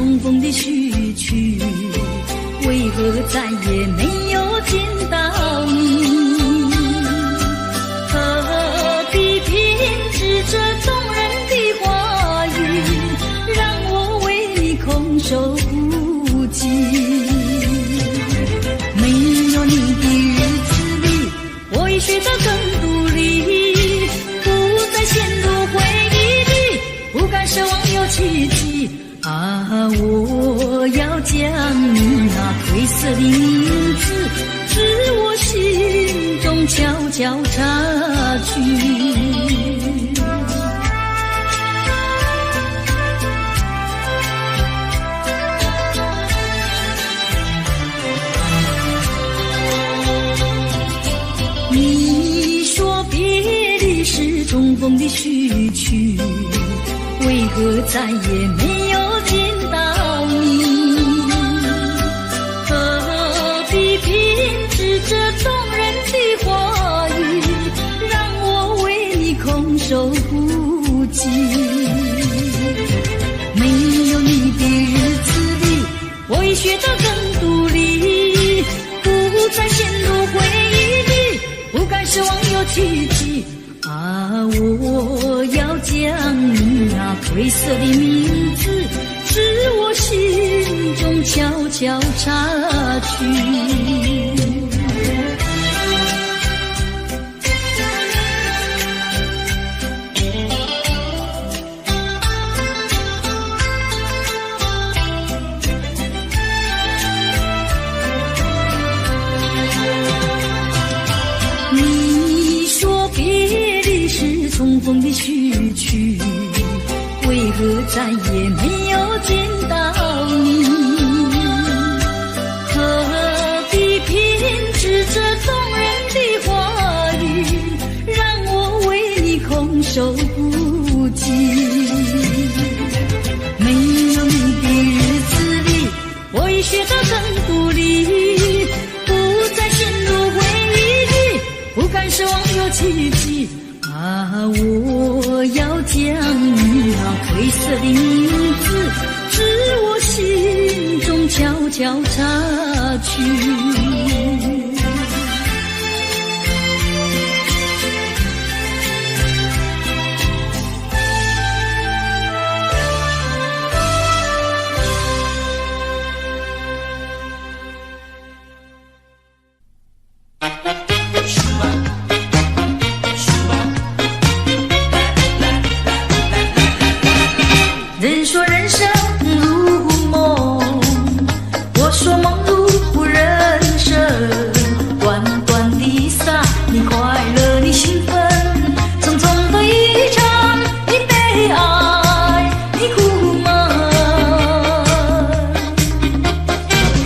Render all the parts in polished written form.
重逢的序曲，为何再也没有见到你？何必偏执这动人的话语，让我为你空守孤寂？没有你的日子里，我已学得更独立，不再陷入回忆里，不敢奢望有奇迹。啊，我要将你那褪色的名字，自我心中悄悄擦去。你说别离是重逢的序曲，为何再也没有见到你？何必偏执这动人的话语，让我为你空守孤寂？没有你的日子里，我已学得更独立，不再陷入回忆里，不敢奢望有奇迹。啊，我要将你那褪色的名字，自我心中悄悄擦去。重逢的序曲，为何再也没有见到你？何必偏执这动人的话语，让我为你空守孤寂？没有你的日子里，我已学得更独立，不再陷入回忆里，不敢奢望有奇迹。啊，我要将你那褪色的名字，自我心中悄悄擦去。人说人生如梦，我说梦如人生。短短的洒，你快乐你兴奋，匆匆的一场，你悲哀你苦闷。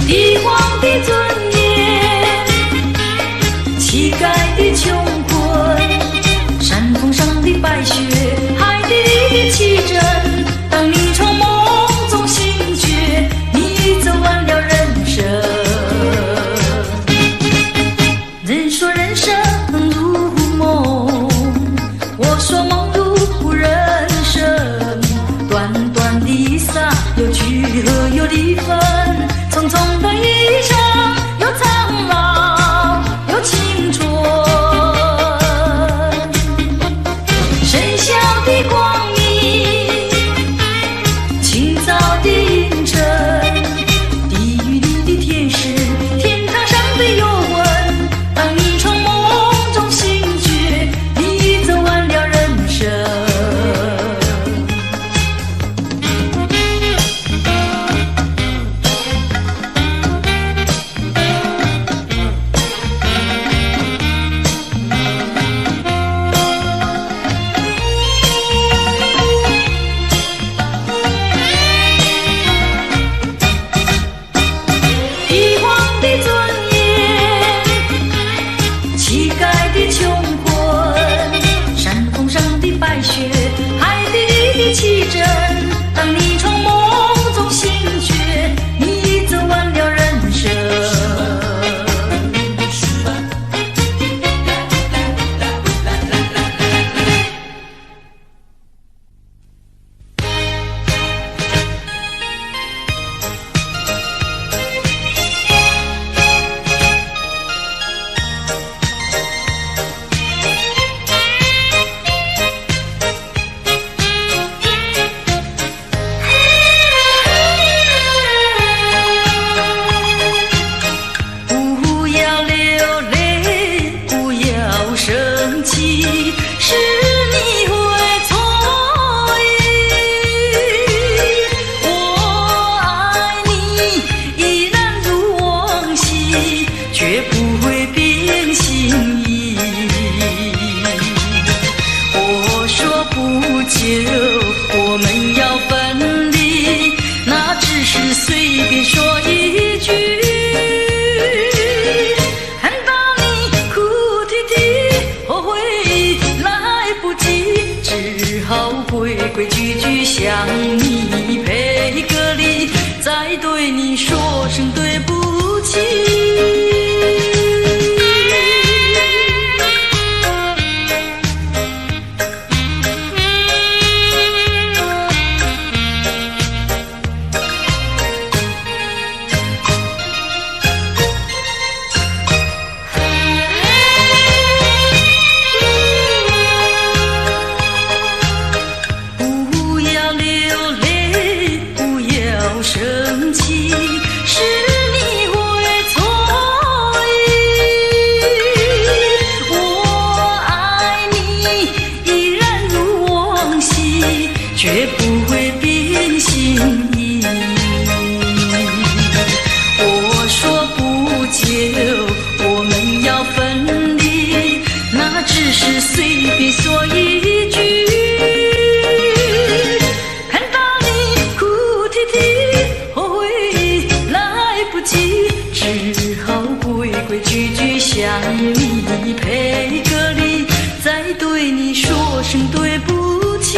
帝王的尊严，乞丐的穷困，山峰上的白雪，海底里的奇珍。当你从梦中醒觉，你走完了人生。人说人生如梦，我说梦如人生。短短的洒，有聚合有离分，匆匆的一生，有苍老有青春。深宵的光明，清早的阴沉，地狱里的天使，天堂上的幽魂。当你从梦中醒觉，你走完了人生。好规规矩矩向你赔个礼，再对你说声对不起。生气是你会错意，我爱你依然如往昔，绝不会变心意。我说不久我们要分离，那只是随便说一句。只好规规矩矩向你赔个礼，再对你说声对不起。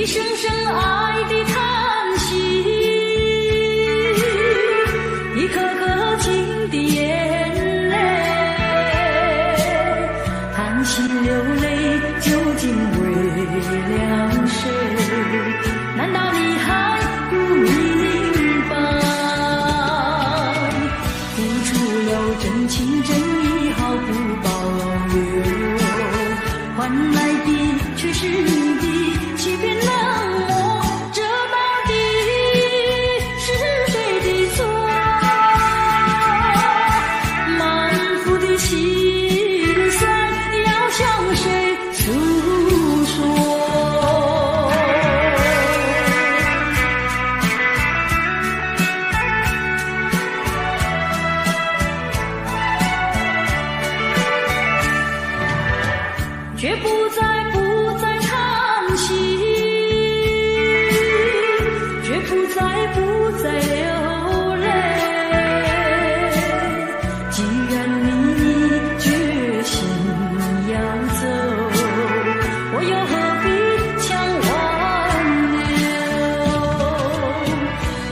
一声声爱的叹息，一颗颗情的眼泪，叹息流泪究竟为了谁？难道你还不明白？付出了真情真意毫不保留，换来的却是你的欺骗冷漠，这到底是谁的错？满腹的心酸要向谁诉说？却不再叹息，却不再流泪。既然你决心要走，我又何必强挽留？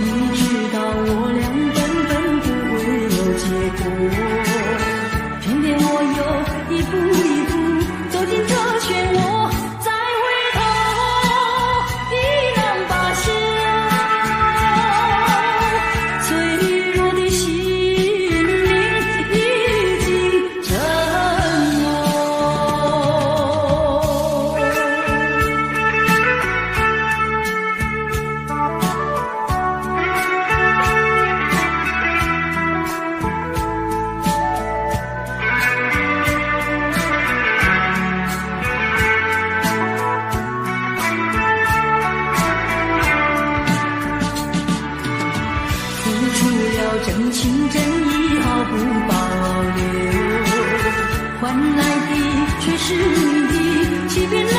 你知道我俩根本不会有结果，偏偏我又一步一步走进这漩涡，再回头已难罢休。脆弱的心灵已经沉默。真情真意毫不保留，换来的却是你的欺骗冷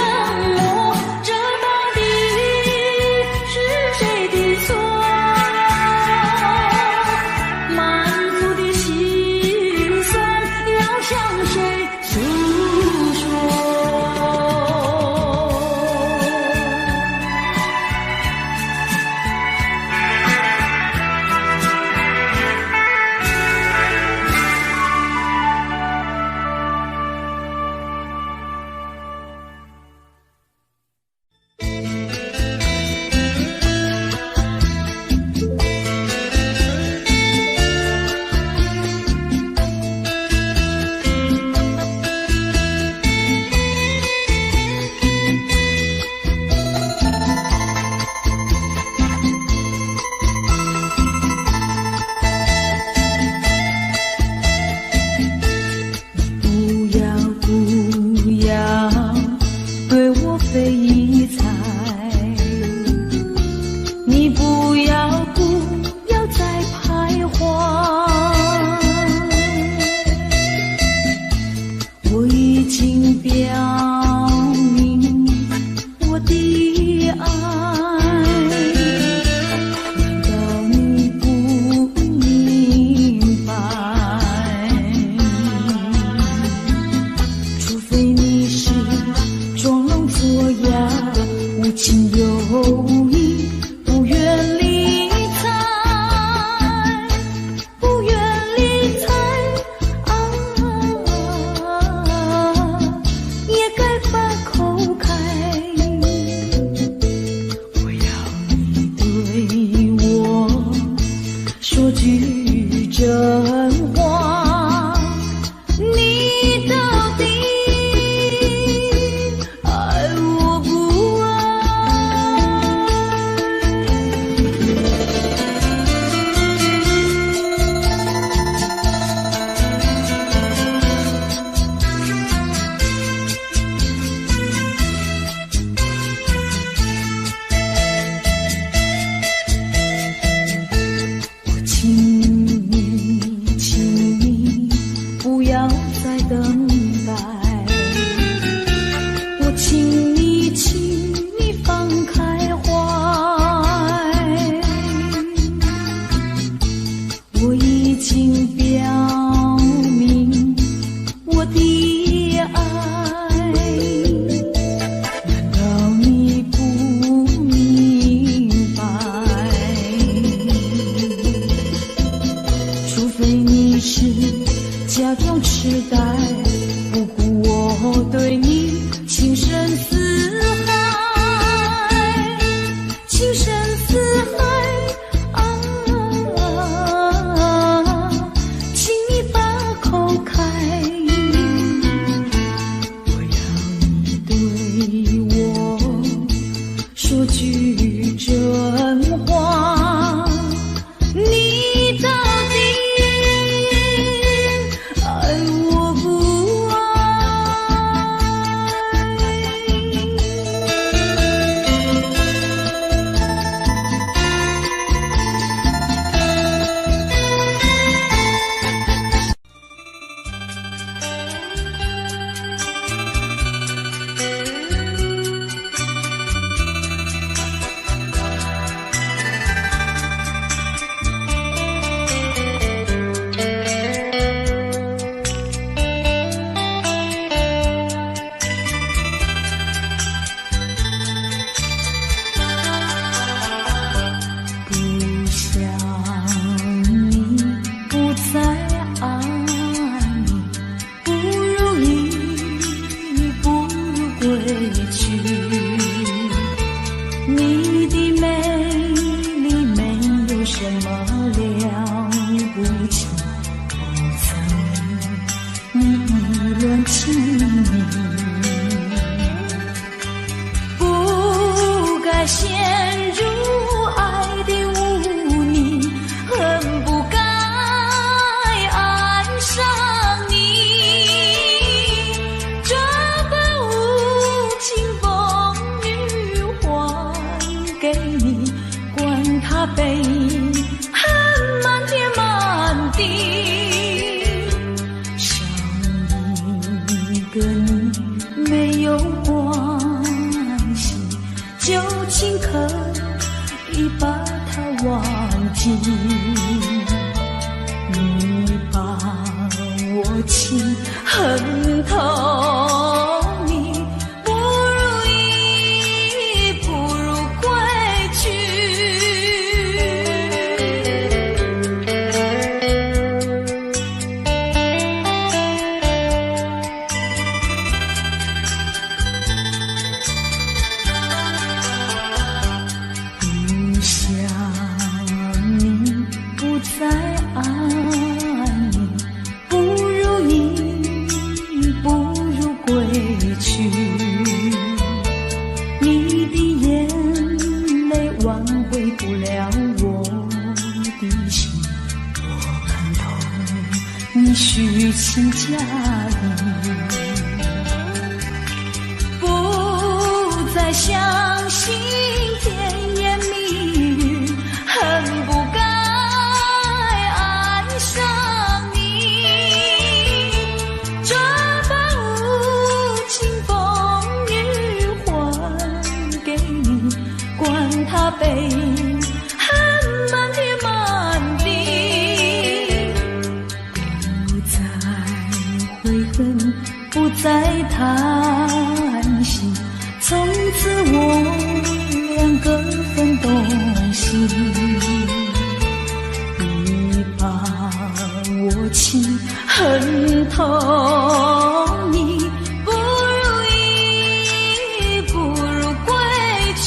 漠，这到底是谁的错？满腹的心酸要向谁诉说？去。你的美丽没有什么了不起，不曾你意乱情迷，不该陷入爱的污泥，恨不该爱上你。这般无情风雨还给你，管他悲恨满天满地，少一个你没有关系，就请可以把它忘记。你把我情恨透，你不如意，不如归去。不想你，不再爱你，不如意，不如归去。你的眼泪挽回不了我的心，我看透你虚情假意，不再相信甜言蜜语，恨不该爱上你。这般无情风雨还给你，管他悲恨满天满地，不再悔恨，不再叹息，从此我两个分东西。你把我情恨透，你不如意，不如归去。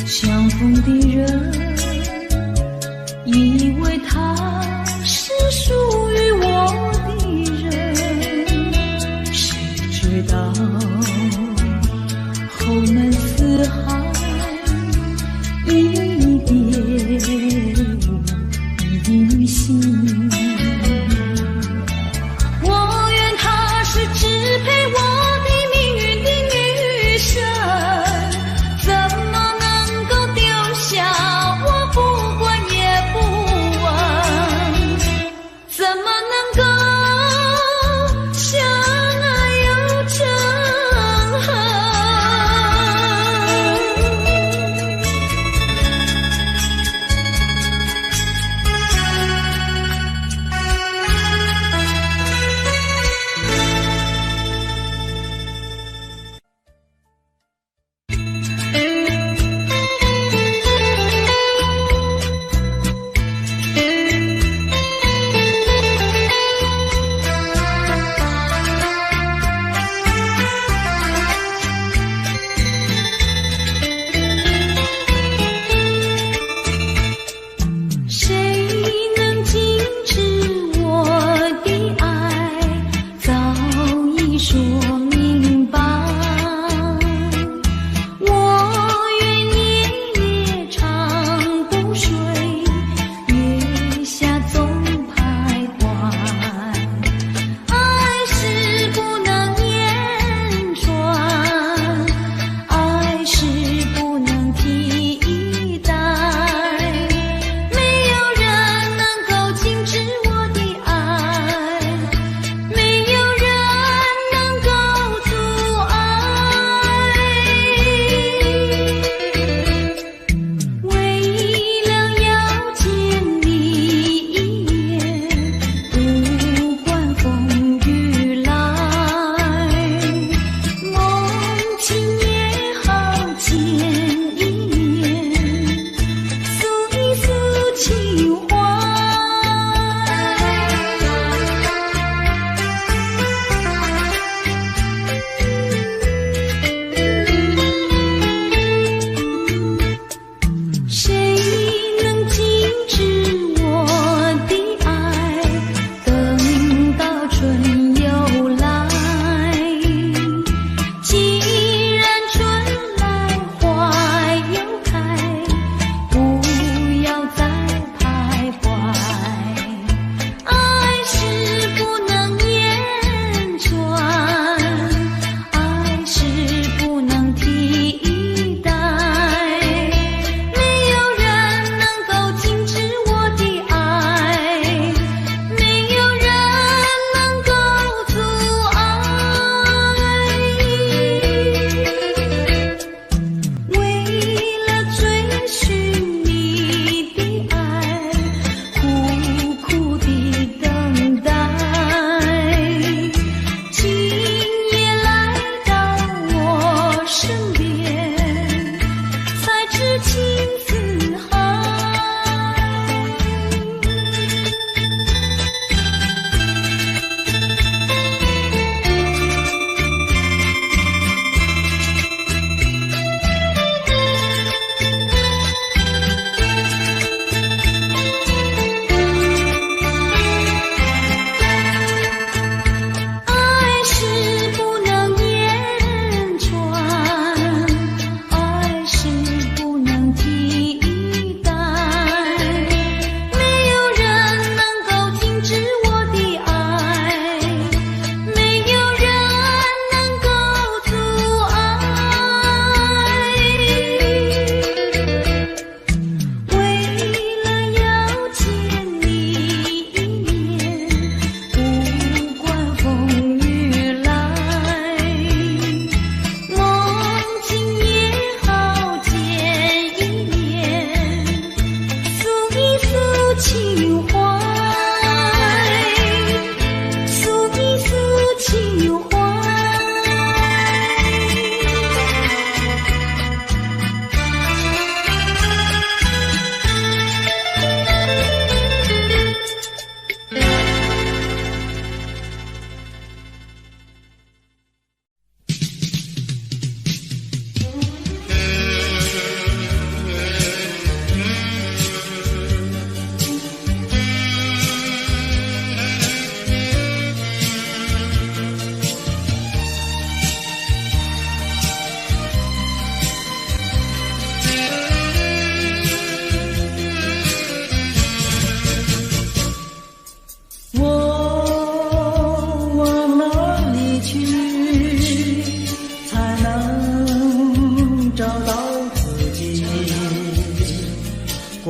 相逢的人以为他是属于我的人，谁知道后门四海一别定心。我愿他是支配我的命运的女神，怎么能够丢下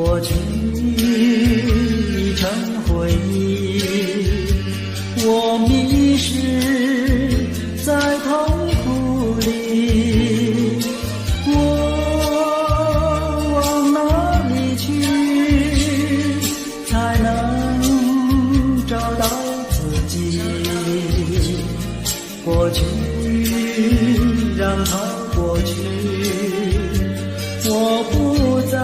过去已成回忆，我迷失在痛苦里，我往哪里去才能找到自己？过去让它过去，我不再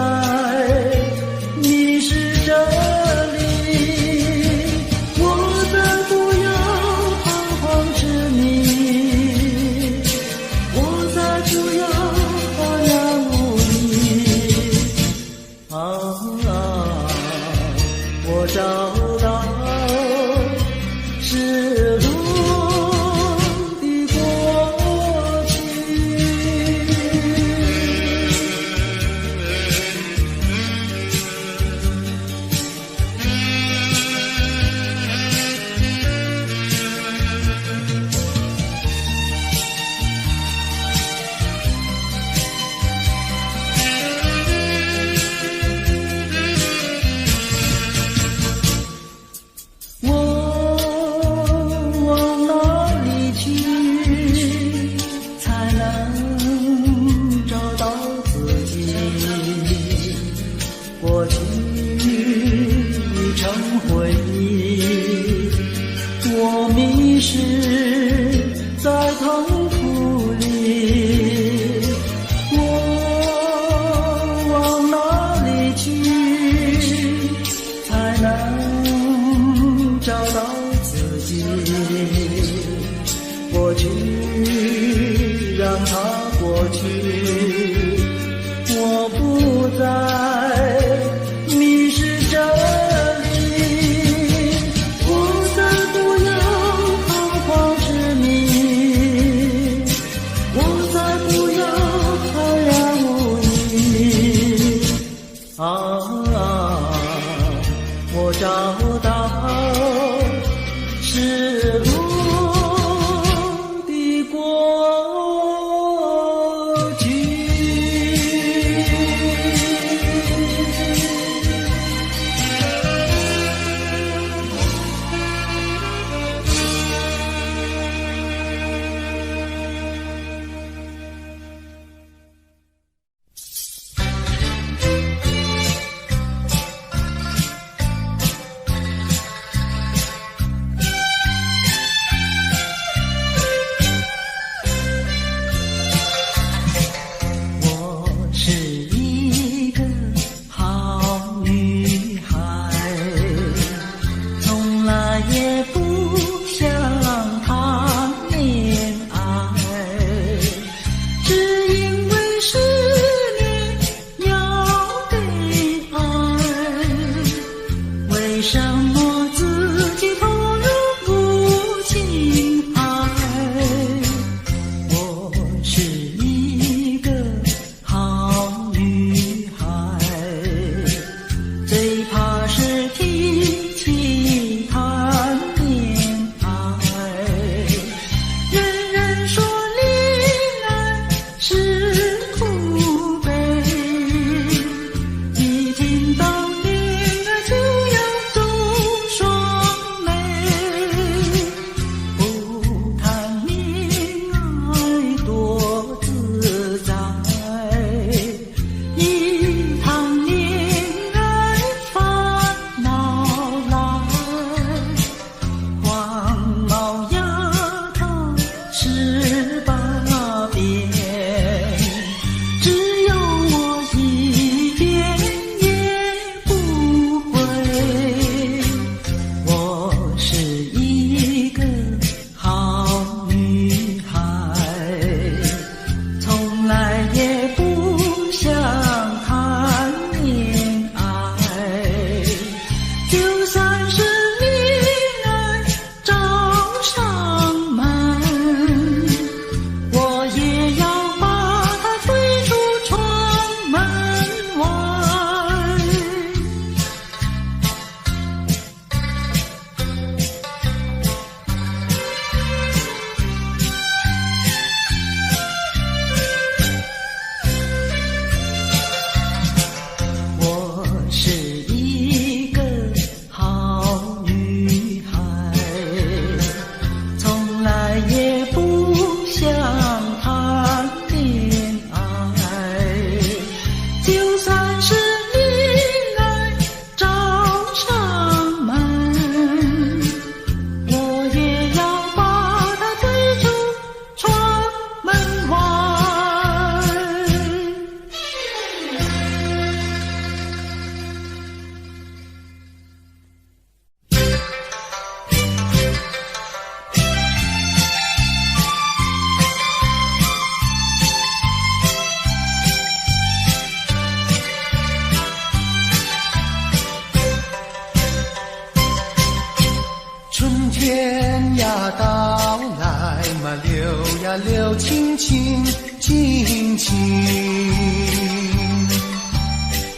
那柳青青青青。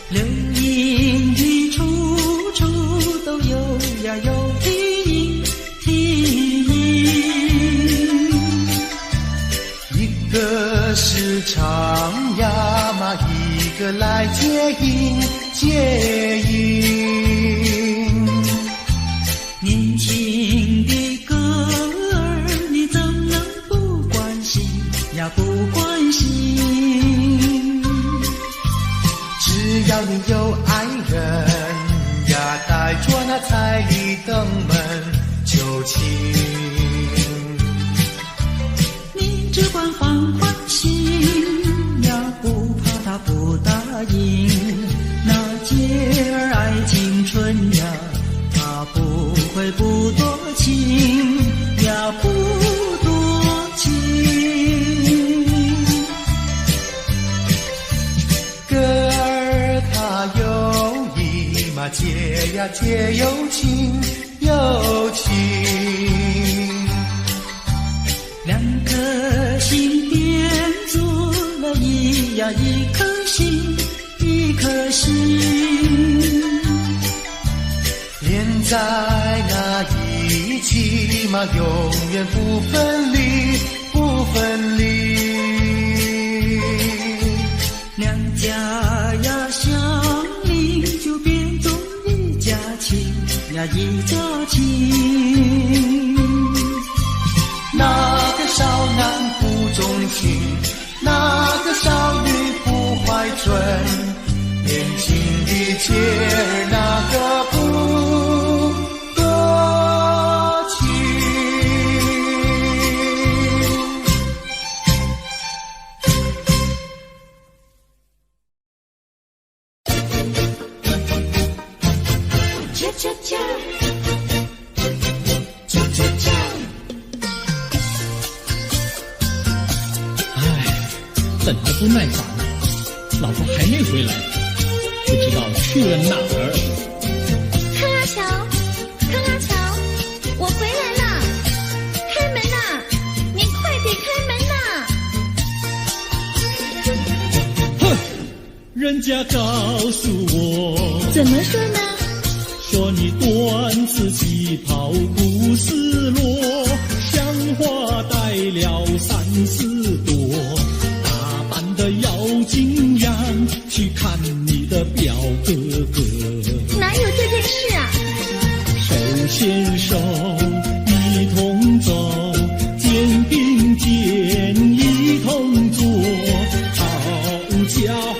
流萤的处处都有呀有啼啼，一个是唱呀嘛，一个来接应接应。年轻的歌儿你怎能不关心呀不关心？只要你有爱人呀，带着那彩礼登门就亲。你只管欢欢心呀，不怕他不答应。那姐儿爱青春呀，他不会不多情呀，不多情。歌儿它有意嘛，结呀结有情有情。两颗心变作了一颗心，一颗心。连在那一起嘛，永远不分离，不分离。两家呀相邻，就变作一家亲呀一家亲。那个少男不钟情，那个少女不怀春，年轻的姐儿那个不多情。恰恰恰，恰恰恰。等得不耐烦，老婆还没回来，不知道去了哪儿。康阿乔，康阿乔，我回来了，开门呐！你快点开门呐！哼，人家告诉我，怎么说呢？说你短次旗袍不丝落，像花戴了3、4朵。的要紧样去看你的表哥哥，哪有这件事啊？手牵手一同走，肩并肩一同坐，好家伙，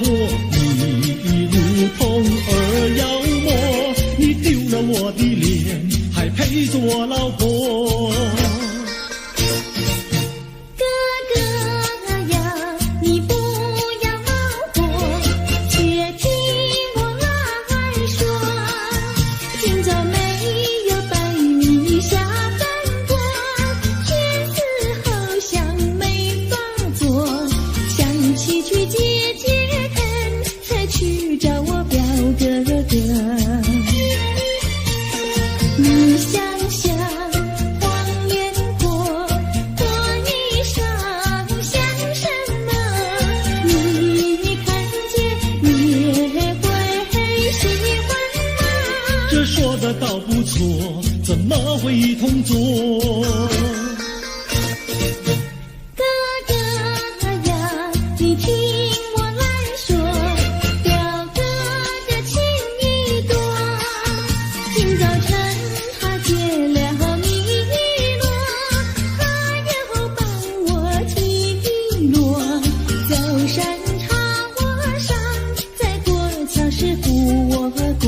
你如同儿妖魔，你丢了我的脸，还陪着我老婆。倒不错，怎么会一同做？哥哥呀，你听我来说，表哥的情意多。今早晨他结了米罗，他又帮我提罗，走山茶我上，再过桥是扶我过。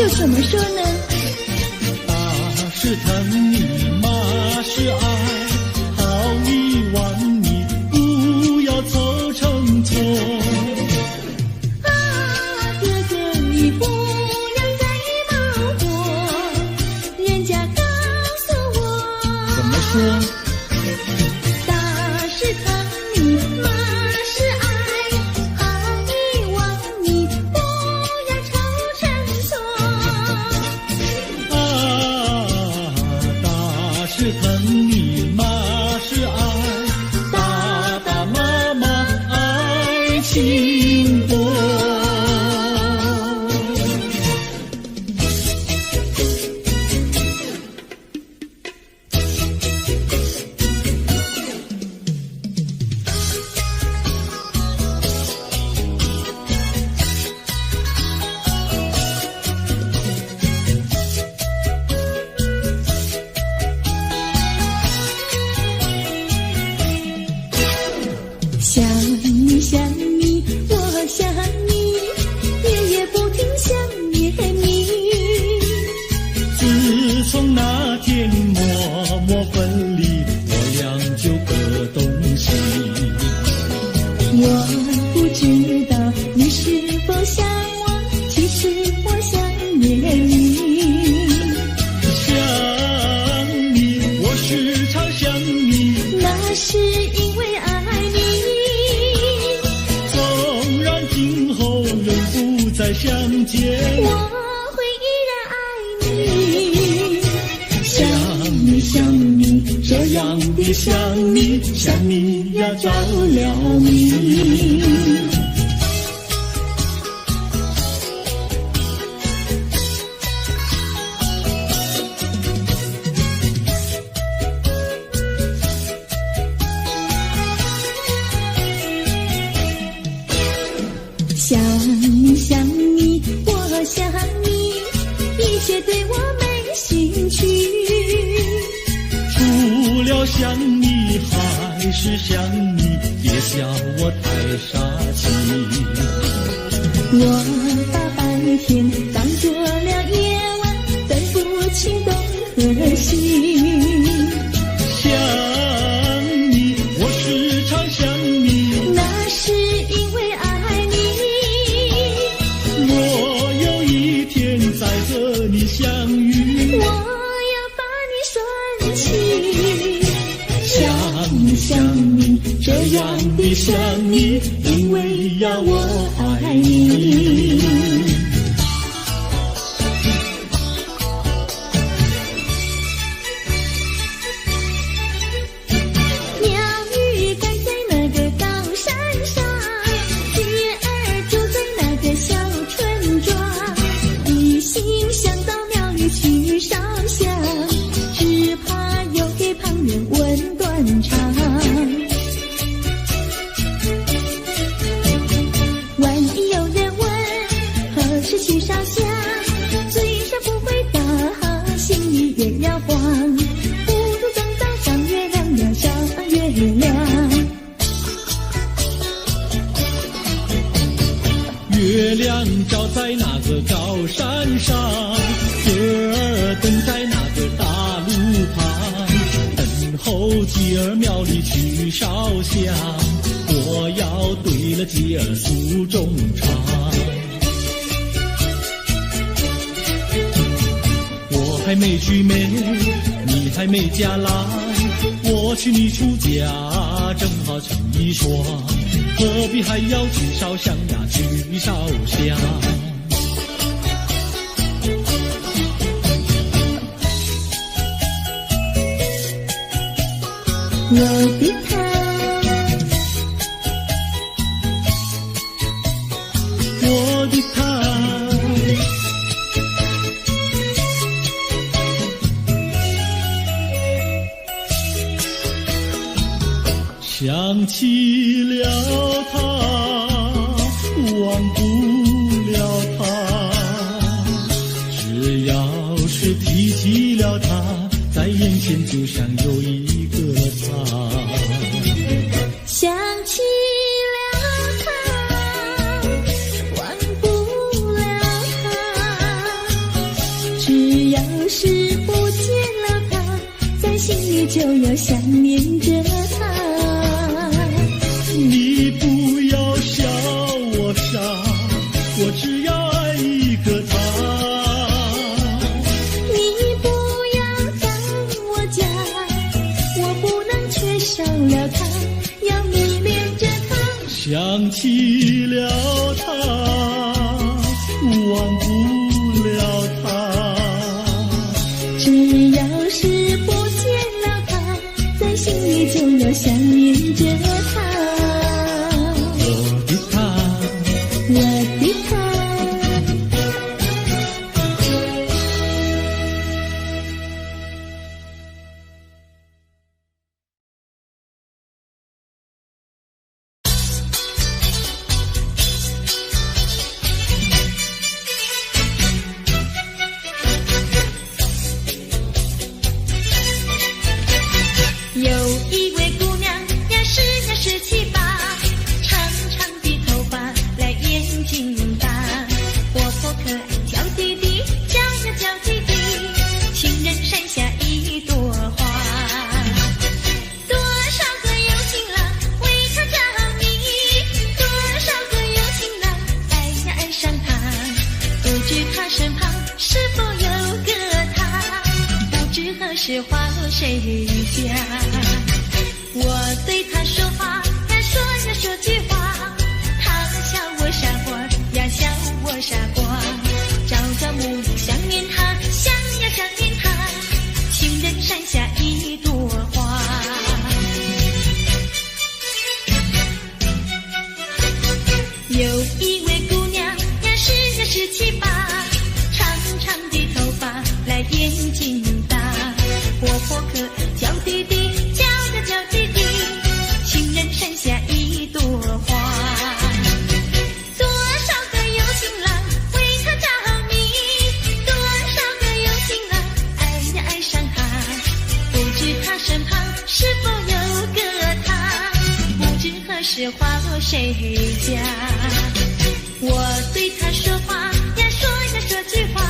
又怎么说呢？大是疼你，妈是爱，心活。想你想你，我想你，夜夜不停想念你。自从那天默默分离，我俩就各东西。我不知道你是否想我，其实我想念你。想你，我时常想你，那是因为爱你。纵然今后人不再相见，我会依然爱你。想你想你，这样的想你，想你呀着了迷。想你想你，我想你，一切对我没兴趣。除了想你还是想你，别笑我太傻气。我把白天当作了夜晚，分不清东和西。想你，我时常想你，那是因为爱你。我有一天再和你相遇，我要把你拴起。想你想你，这样的想你，因为呀我爱你。鸟语盖在那个高山上，月儿住在那个小村庄，一心想到庙里去烧香，只怕又给旁人问断肠。万一有人问何时去烧香，嘴上不回答，心里也要慌，不如等到上月亮呀上月亮。月亮照在那个高山上，月儿等在那个大路旁，等候鸡儿庙里去烧香，我要对了鸡儿诉衷肠。我还没娶媒，你还没嫁来，我娶你出嫁，正好成一双，何必还要去烧香呀，去烧香。我的他，我的他，想起了他，忘不了他，只要是提起了他，在眼前就像有一个他。想起了他，忘不了他，只要是不见了他，在心里就要想念着他。你不要笑我傻，我只要爱一个他。你不要当我假，我不能缺少了他，要迷恋着他。想起了他，忘不了他，只要是不见了他，在心里就要想念着他。我的他。时花落谁家？我对他说话呀说句话，他笑我傻瓜呀笑我傻瓜。朝朝暮暮想念他，想呀想念他，情人山下一朵花。有一位姑娘呀17、18，长长的头发来眼睛大，活泼可爱娇滴滴，叫滴滴，情人山下一朵花。多少个有情郎为她着迷，多少个有情郎爱呀爱上她，不知她身旁是否有个他，不知何时花落谁家。我对他说话呀说句话，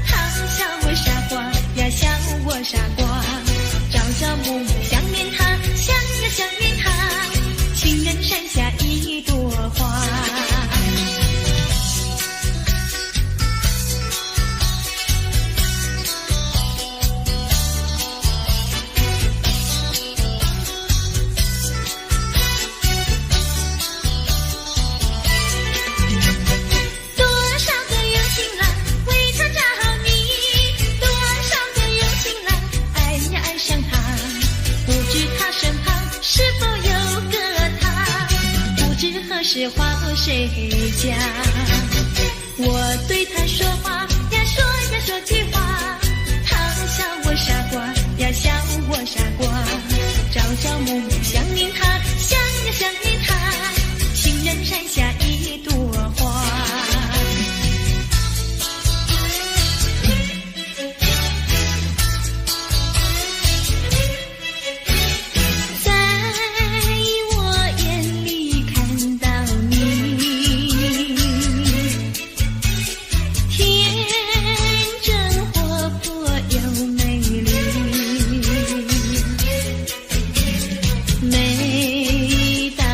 他笑我傻瓜呀笑我傻瓜。朝朝暮暮想念他，想呀想念他，情人山下一朵花。是花落谁家？我对他说话呀说句话，他笑我傻瓜呀笑我傻瓜。朝朝暮暮想念他，想呀想念他，情人山下一朵花。每当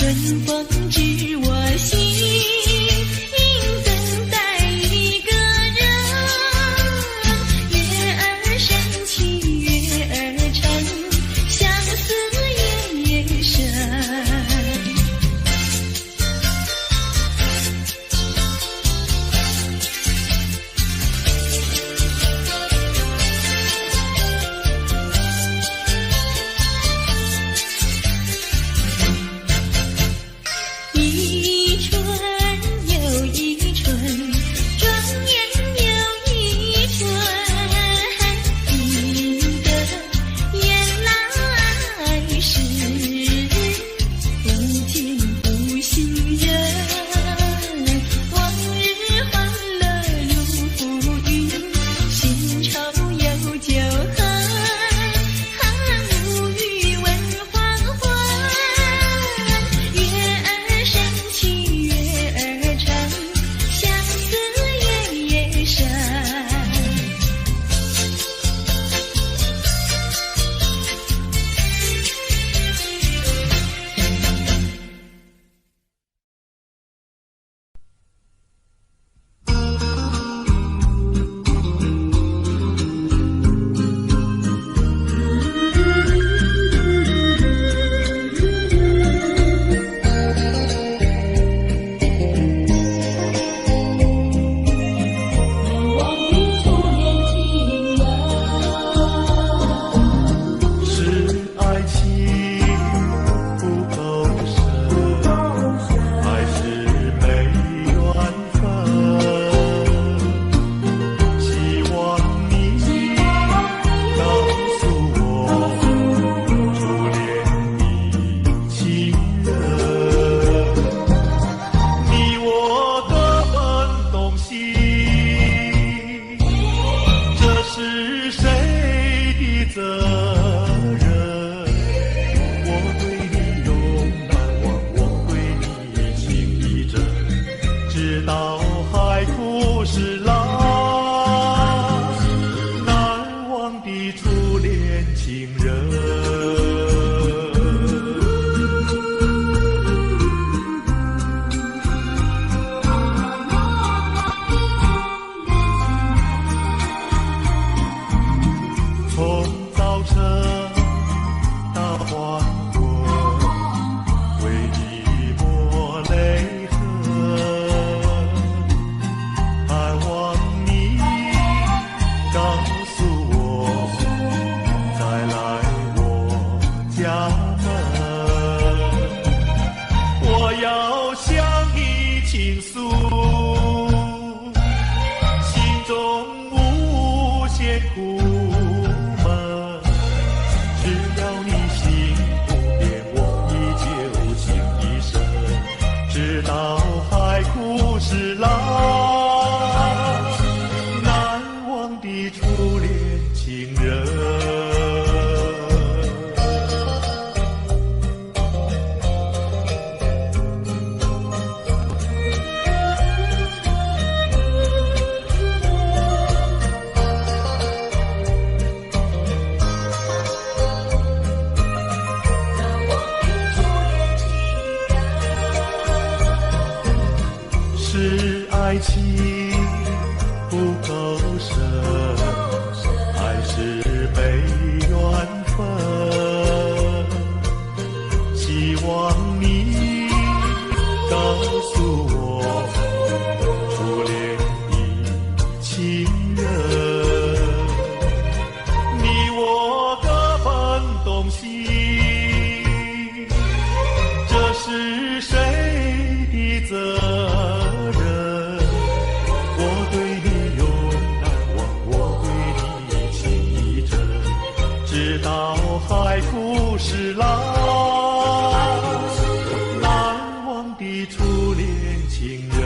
春风知我心，等待一个人。月儿升起月儿沉，相思夜深。一春又一春，转眼又一春，记得原来是不见不行人。往日欢乐如浮云，新愁又旧恨，无语问黄昏。月儿升起月儿沉，相思夜深。是爱情不够深，还是没缘分？希望你告诉我，初恋的情人，你我各奔东西，这是谁的责任？我对你永难忘，我对你情意真，直到海枯石烂，难忘的初恋情人。从早晨到黄昏，为你抹泪痕，盼望你告诉我，再来我家门，我要向你倾诉心中无限苦闷。只要你心不变，我依旧情一生，直到海枯石烂，难忘的初恋情人。是爱情不够深，还是没缘分？希望你告诉我，初恋的情人，你我各奔东西，这是谁的责任？我对你永难忘，我对你情意真，直到海枯石烂，难忘的初恋情人。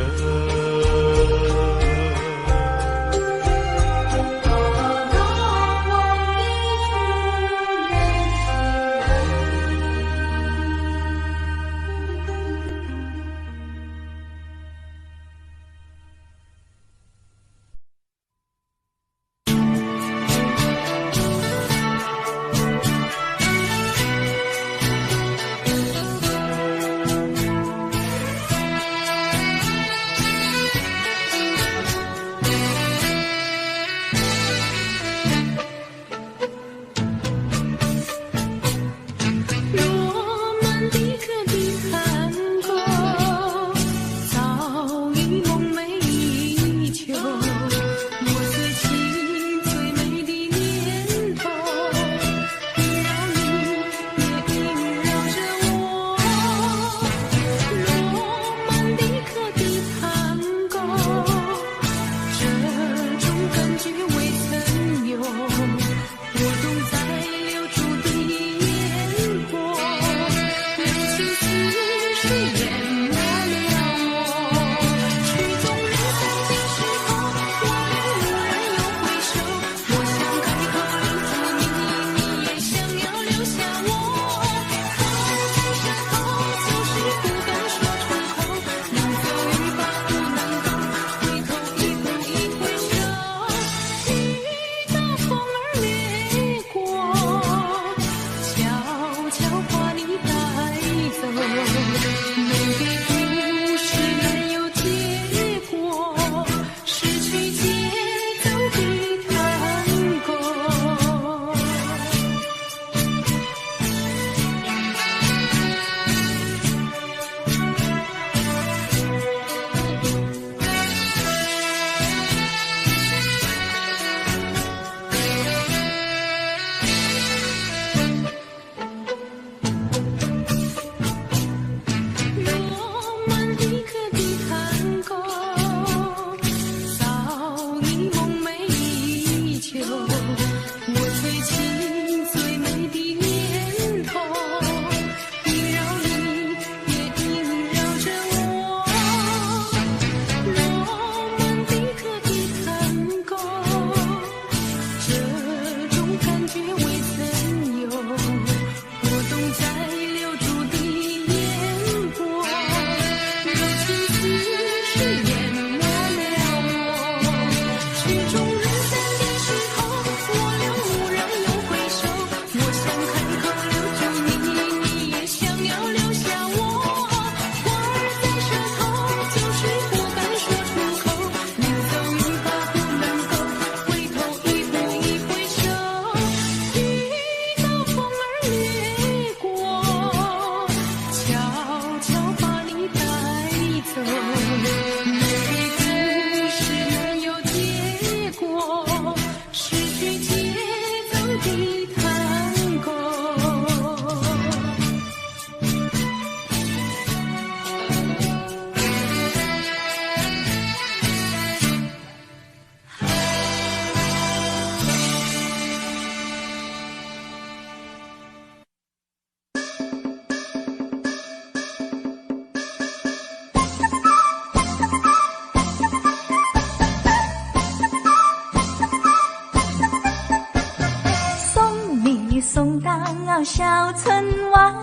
小村外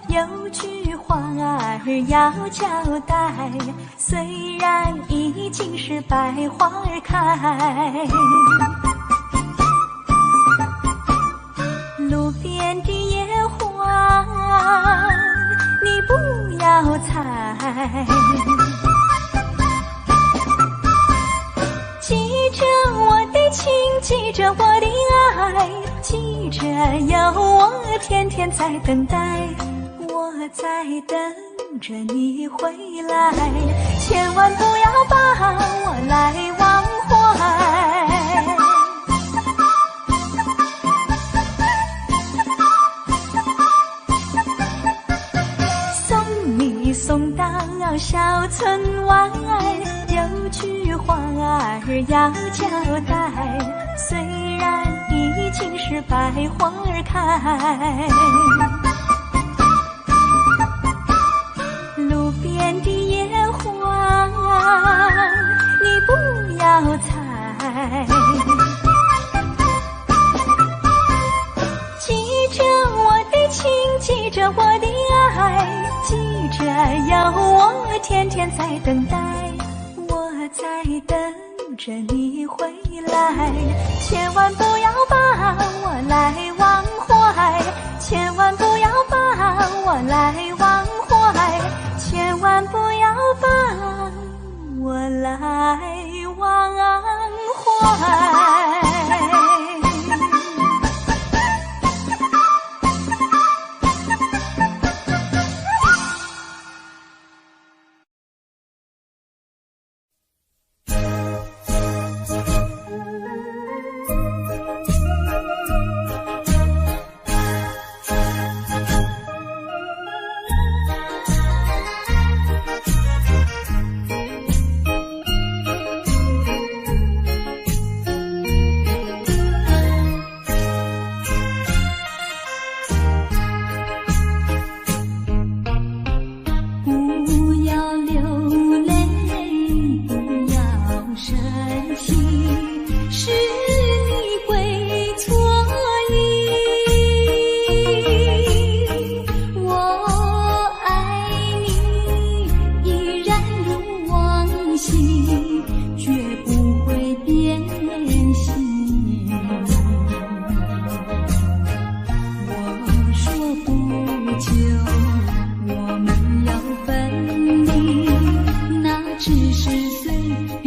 有句话儿要交代，虽然已经是百花儿开，路边的野花你不要采，记着我的情，记着我的爱，记着有我天天在等待，我在等着你回来，千万不要把我来忘怀。送你送到小村外，有句话儿要交代，虽然已经是百花儿开，路边的野花你不要采，记着我的情，记着我的爱，记着有我天天在等待，我在等着你回来，千万不要把我来忘怀，千万不要把我来忘怀，千万不要把我来忘怀。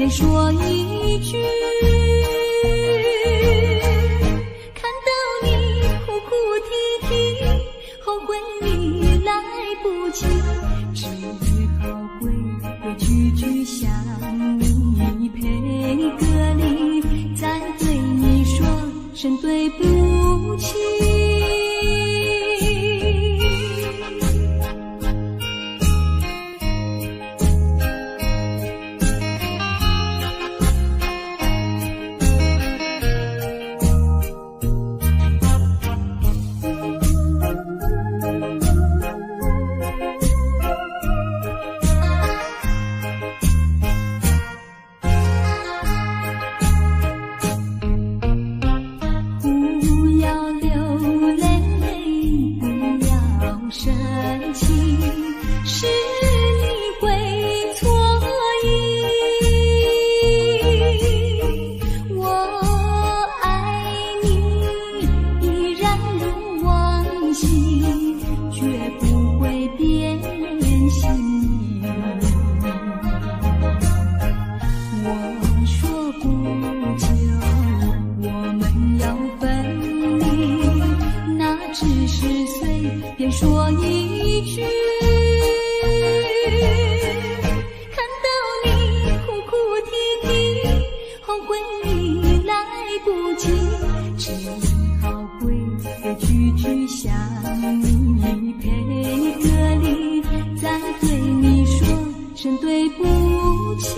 说一句，看到你哭哭啼啼，后悔你来不及，只好规规矩矩向你赔个礼，再对你说声对不起。说一句，看到你哭哭啼啼，后悔你来不及，只好规规矩矩向你赔个礼，再对你说声对不起。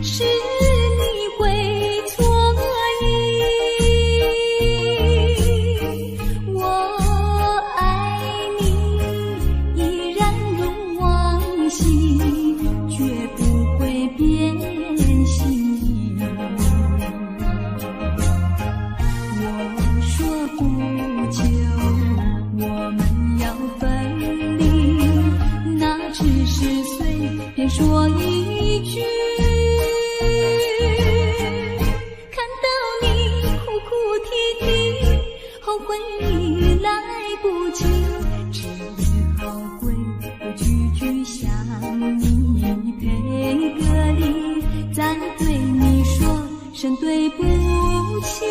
是情，只好归句句向你配歌里，再对你说声对不起。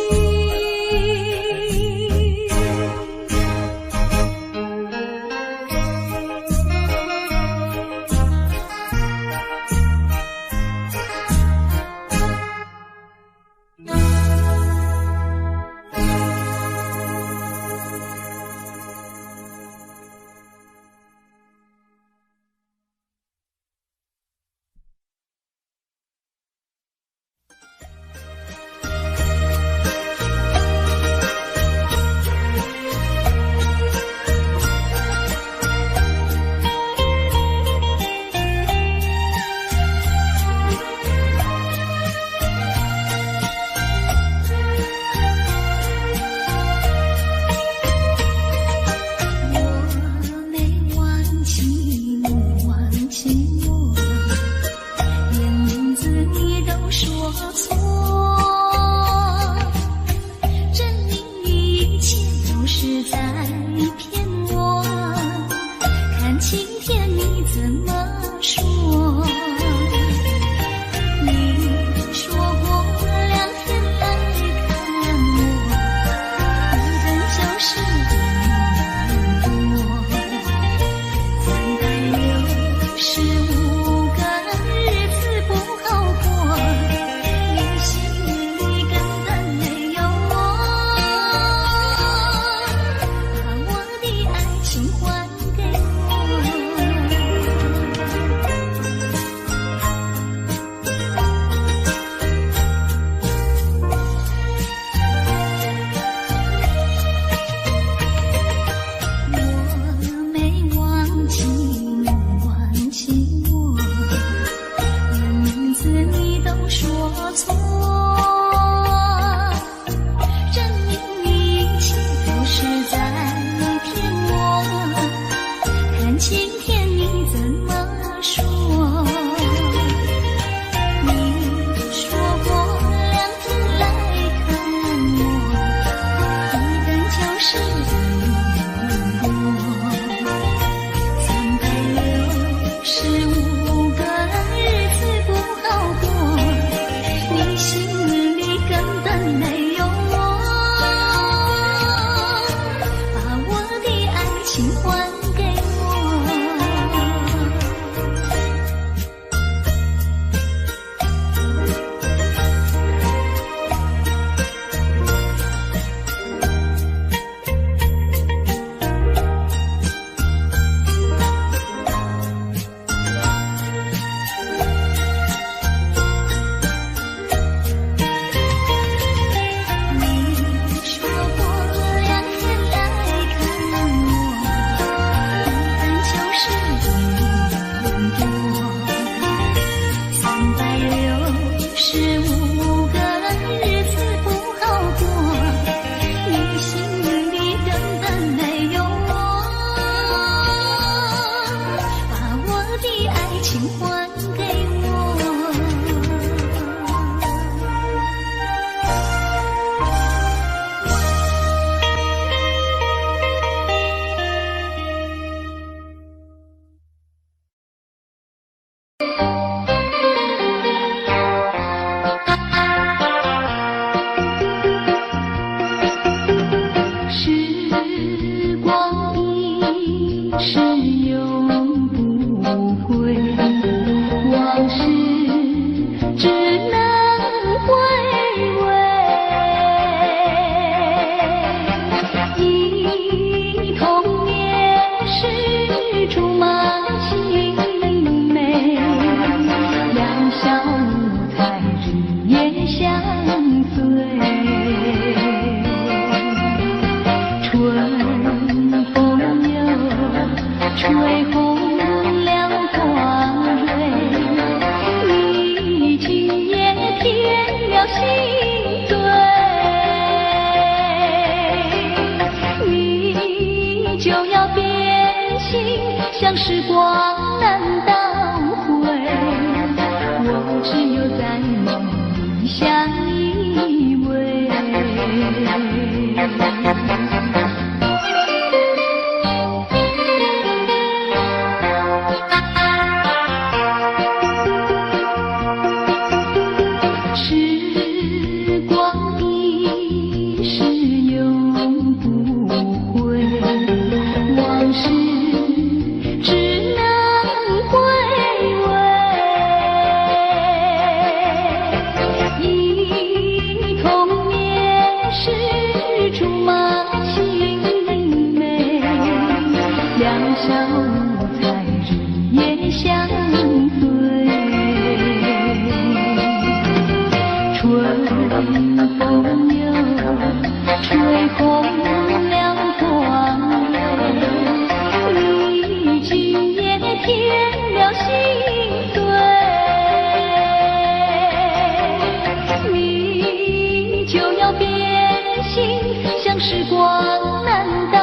时光难倒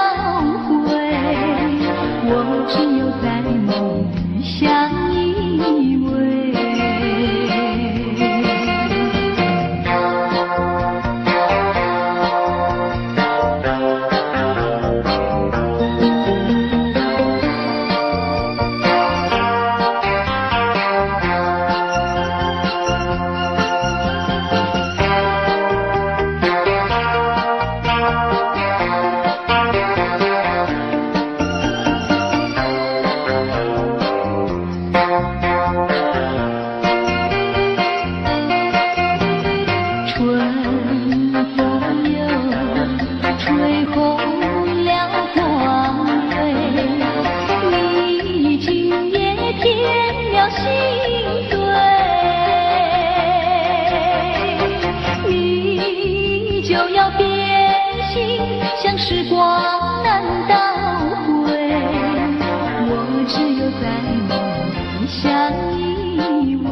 回，我只有在梦里相依偎。时光难倒回，我只有在梦里相依偎。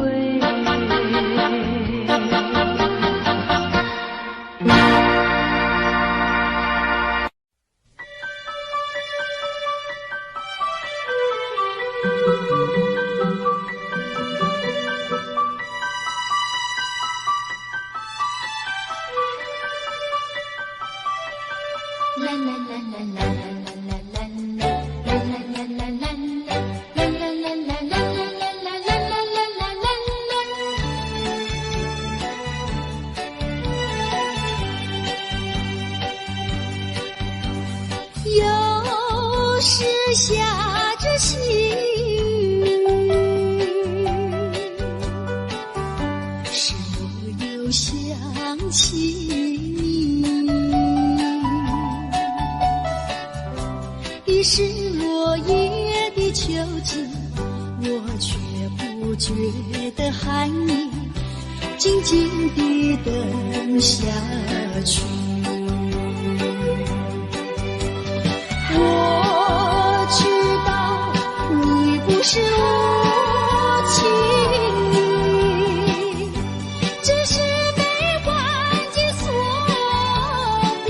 有时下着细雨，是我又想起你。已是落叶的秋季，我却不觉得寒意，静静地等下去。我知道你不是无情意，只是被环境所逼，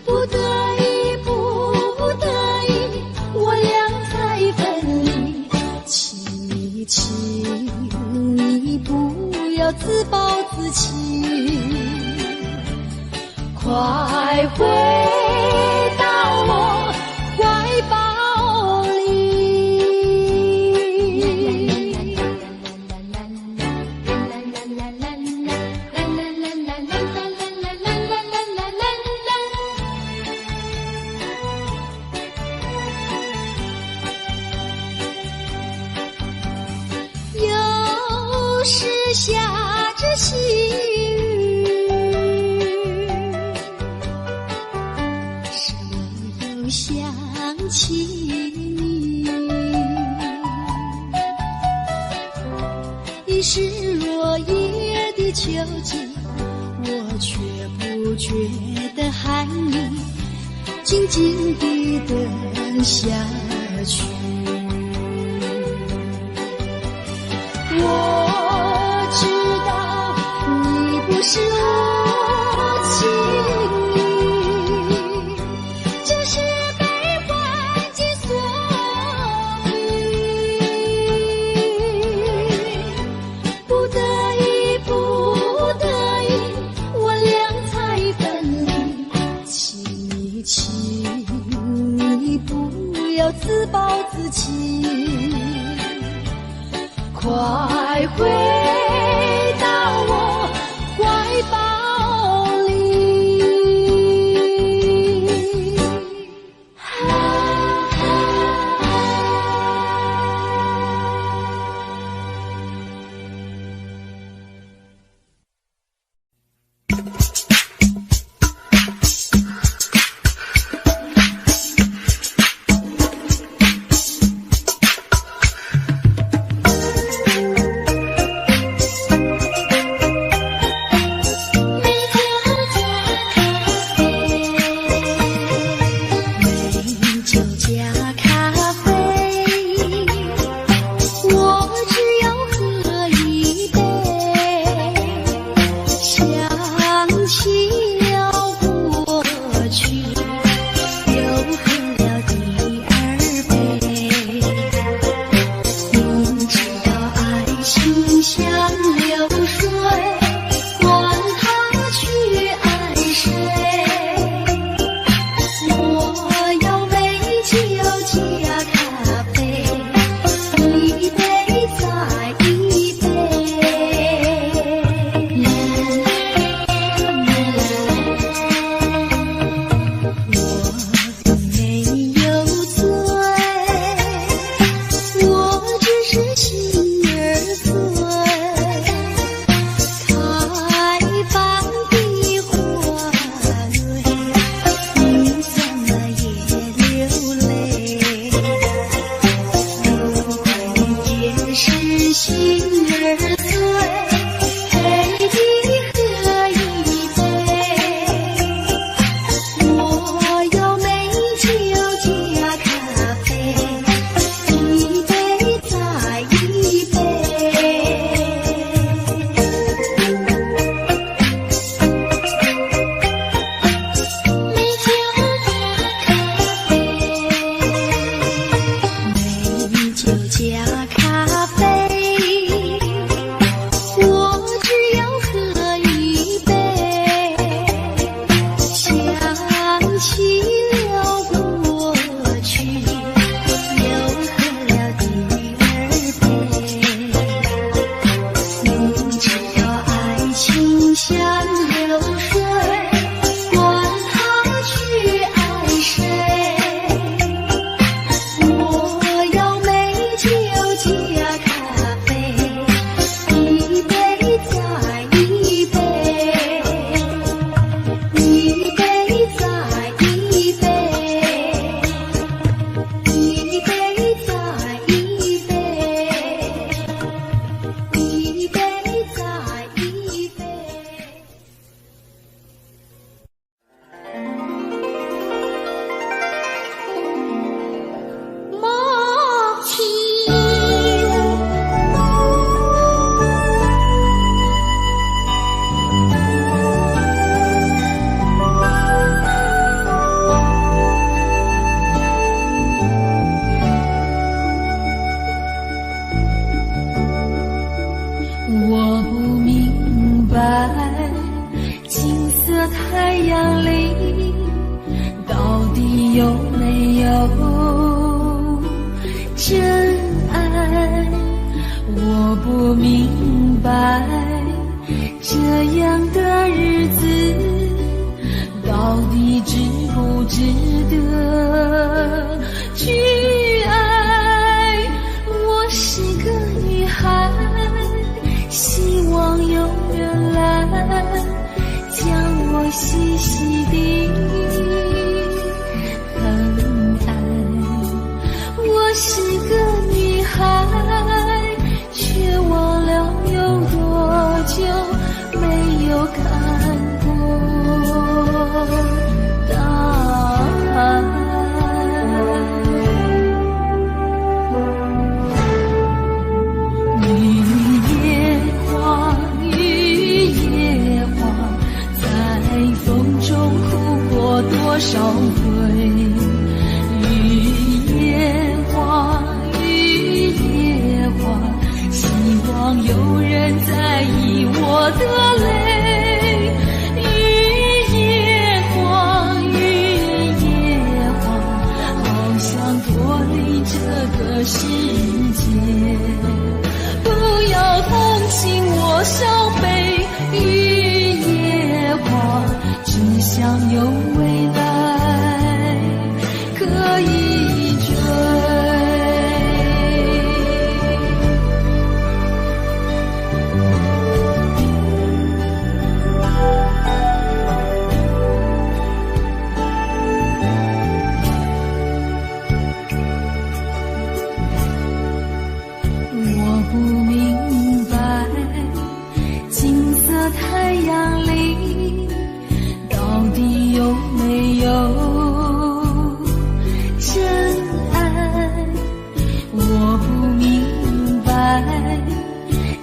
不得已，不得已，我俩才分离。请你不要自暴自弃，快回到我怀抱里。有时下着细想起你，已是落叶的秋季，我却不觉得寒意，静静地等下去。我知道你不是无情意，只是被环境所逼，不得已，不得已，我俩才分离。请你不要自暴自弃，快阳里，到底有没有真爱？我不明白，这样的日子到底值不值得去爱？我是个女孩，希望有人来将我细细地疼爱。我是个女孩，却忘了有多久没有看过大海。雨夜花，雨夜花，在风中哭过多少回？雨夜花，雨夜花，希望有人在意我的泪。雨夜花，雨夜花，好想脱离这个世界。不要同情我伤悲，雨夜花，只想有未来可以追。我不明白，金色太阳里到底有没有真爱？我不明白，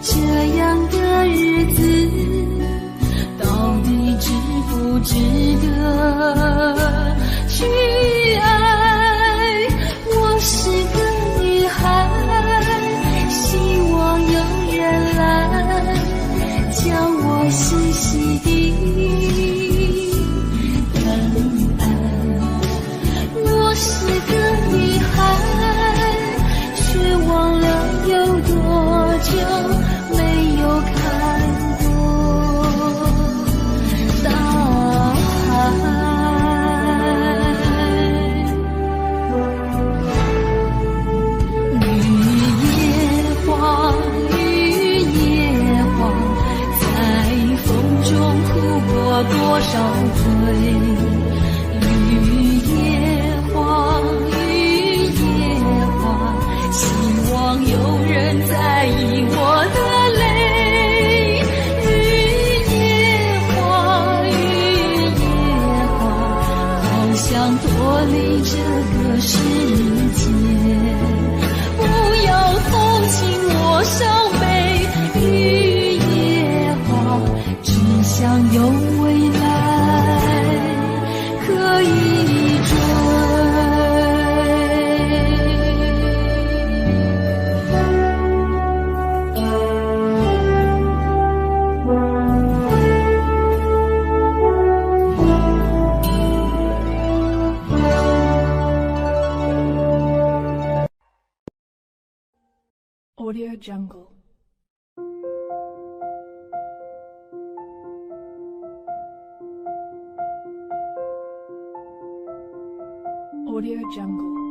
这样的日子到底值不值得去爱？我是个女孩，希望有人来将我细细地疼爱。我是个女孩，却忘了有多久没有看过大海。多少回？雨夜花，雨夜花，希望有人在意我的泪。雨夜花，雨夜花，好想脱离这个世界。不要同情我伤悲，雨夜花，只想有未来可以追。Audio Jungle. Audio Jungle.